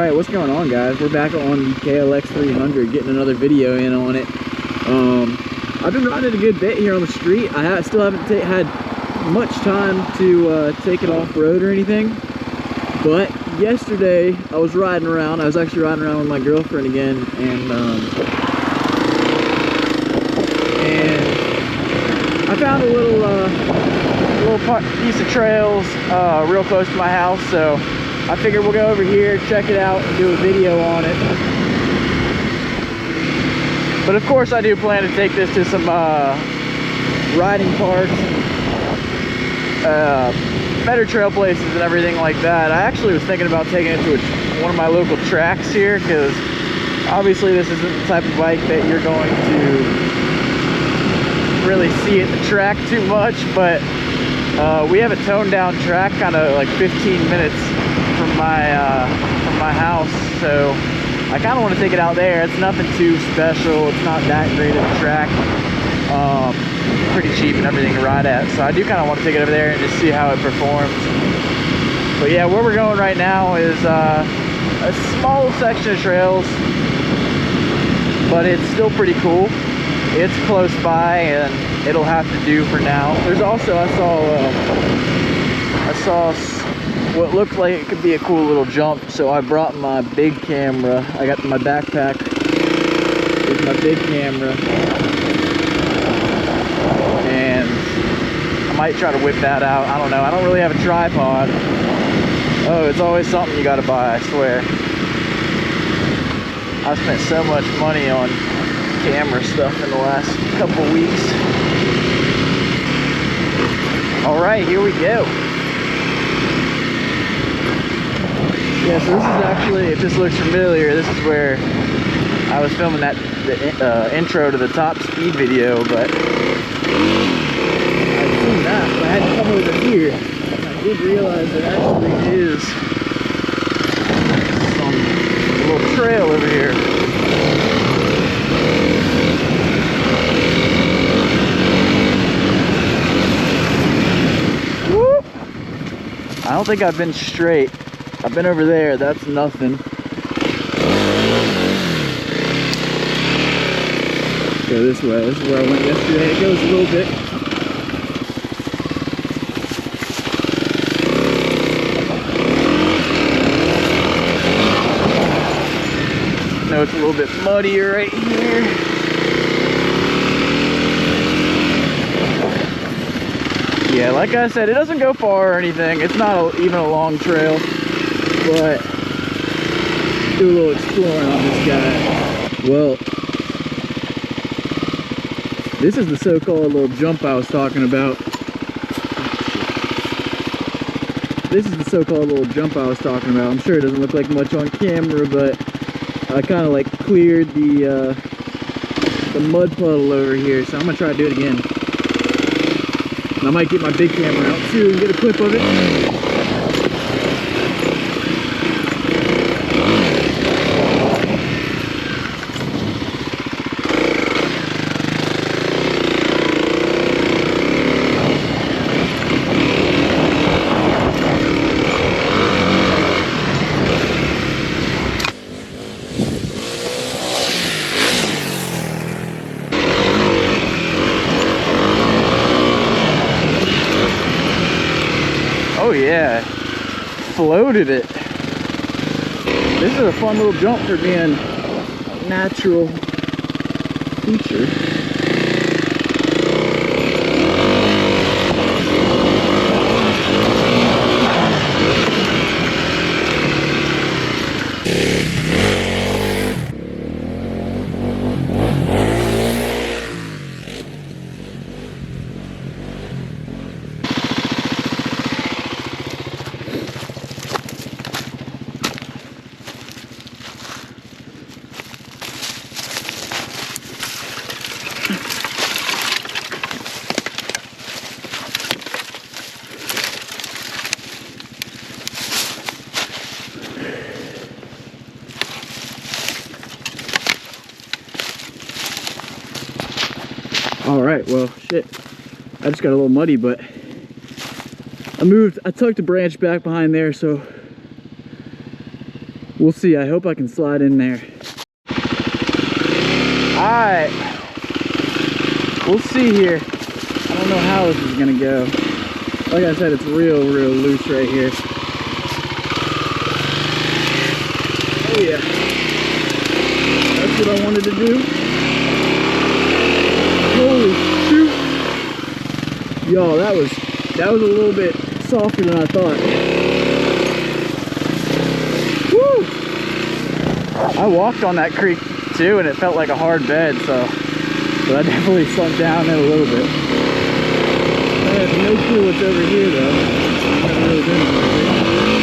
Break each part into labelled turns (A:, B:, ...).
A: Alright, what's going on, guys? We're back on the KLX300, getting another video in on it. I've been riding it a good bit here on the street. I still haven't had much time to take it off-road or anything. But yesterday, I was riding around. I was actually riding around with my girlfriend again, and I found a little piece of trails real close to my house, so I figured we'll go over here, check it out, and do a video on it. But of course I do plan to take this to some riding parks, better trail places and everything like that. I actually was thinking about taking it to one of my local tracks here, because obviously this isn't the type of bike that you're going to really see at the track too much, but we have a toned down track kind of like 15 minutes from my house, so I kind of want to take it out there. It's nothing too special, it's not that great of a track, pretty cheap and everything to ride at, so I do kind of want to take it over there and just see how it performs. But yeah, where we're going right now is a small section of trails, but it's still pretty cool. It's close by and it'll have to do for now. There's also, I saw what looked like it could be a cool little jump, so I brought my big camera. I got my backpack with my big camera, and I might try to whip that out. I don't know, I don't really have a tripod. Oh, it's always something you gotta buy, I swear. I spent so much money on camera stuff in the last couple weeks. All right, here we go. Yeah, so this is actually, if this looks familiar, this is where I was filming the intro to the top speed video, but I've seen that, but I had to come over here. And I did realize there actually is some little trail over here. Woo! I don't think I've been straight. I've been over there, that's nothing. Go this way, this is where I went yesterday. It goes a little bit. No, it's a little bit muddier right here. Yeah, like I said, it doesn't go far or anything. It's not even a long trail. But do a little exploring on this guy. Well, this is the so-called little jump I was talking about. This is the so-called little jump I was talking about. I'm sure it doesn't look like much on camera, but I kind of like cleared the mud puddle over here, so I'm gonna try to do it again. And I might get my big camera out too and get a clip of it. Oh yeah, floated it. This is a fun little jump for being a natural feature. All right, well, shit. I just got a little muddy, but I tucked a branch back behind there, so We'll see. I hope I can slide in there. Alright. We'll see here. I don't know how this is gonna go. Like I said, it's real loose right here. Oh yeah. That's what I wanted to do. Holy shoot. Y'all, that was a little bit softer than I thought. Woo! I walked on that creek too and it felt like a hard bed, so I definitely sunk down it a little bit. I have no clue what's over here though. Haven't really been over here.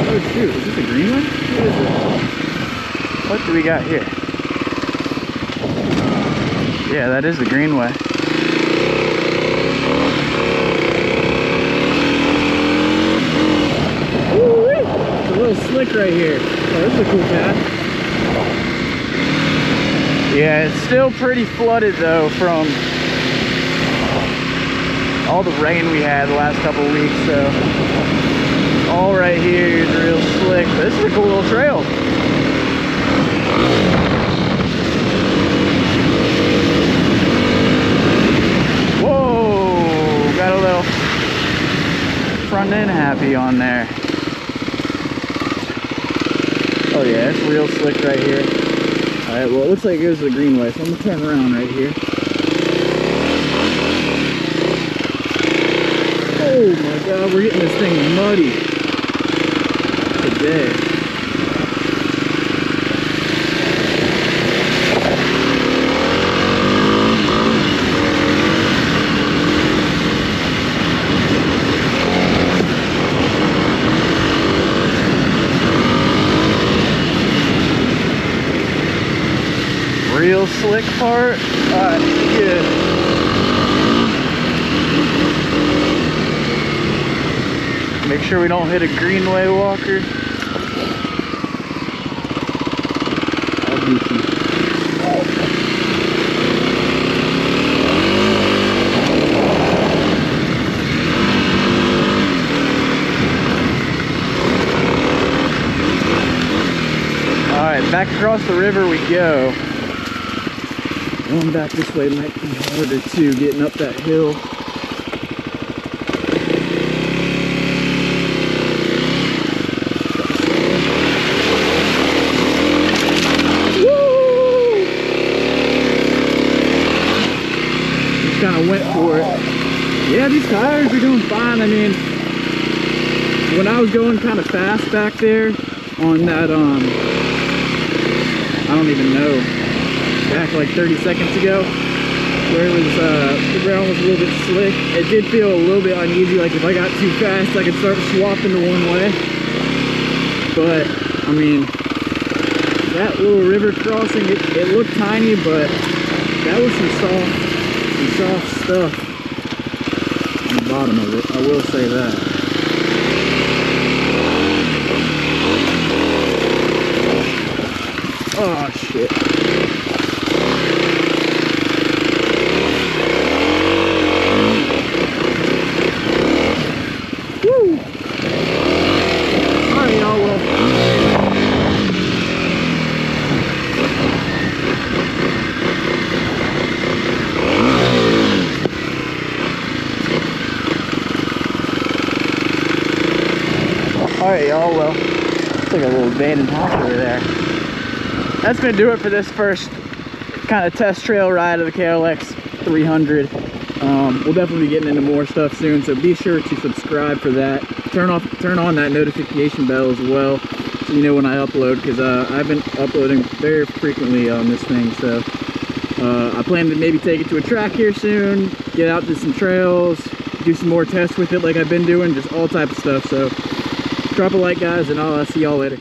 A: Oh shoot, is this a green one? What is it? What do we got here? Yeah, that is the greenway. Woo-wee! It's a little slick right here. Oh, this is a cool path. Yeah, it's still pretty flooded though from all the rain we had the last couple of weeks, so all right here is real slick. But this is a cool little trail. Whoa, got a little front end happy on there. Oh yeah, it's real slick right here. Alright, well it looks like it goes to the greenway, so I'm gonna turn around right here. Oh my god, we're getting this thing muddy today. Real slick part. Alright, good. Make sure we don't hit a greenway walker. I'll do some. Alright, back across the river we go. Going back this way might be harder too, getting up that hill. Woo! Just kind of went for it. Yeah, these tires are doing fine. I mean, when I was going kind of fast back there on that, I don't even know. Back like 30 seconds ago, where it was the ground was a little bit slick. It did feel a little bit uneasy, like if I got too fast I could start swapping to one way. But I mean, that little river crossing, it looked tiny, but that was some soft stuff on the bottom of it, I will say that. Oh shit. Alright y'all, well, it's like a little abandoned house over there. That's gonna do it for this first kind of test trail ride of the KLX300. We'll definitely be getting into more stuff soon, so be sure to subscribe for that. Turn on that notification bell as well, so you know when I upload, because I've been uploading very frequently on this thing. So I plan to maybe take it to a track here soon, get out to some trails, do some more tests with it like I've been doing, just all type of stuff. So drop a like guys, and I'll see y'all later.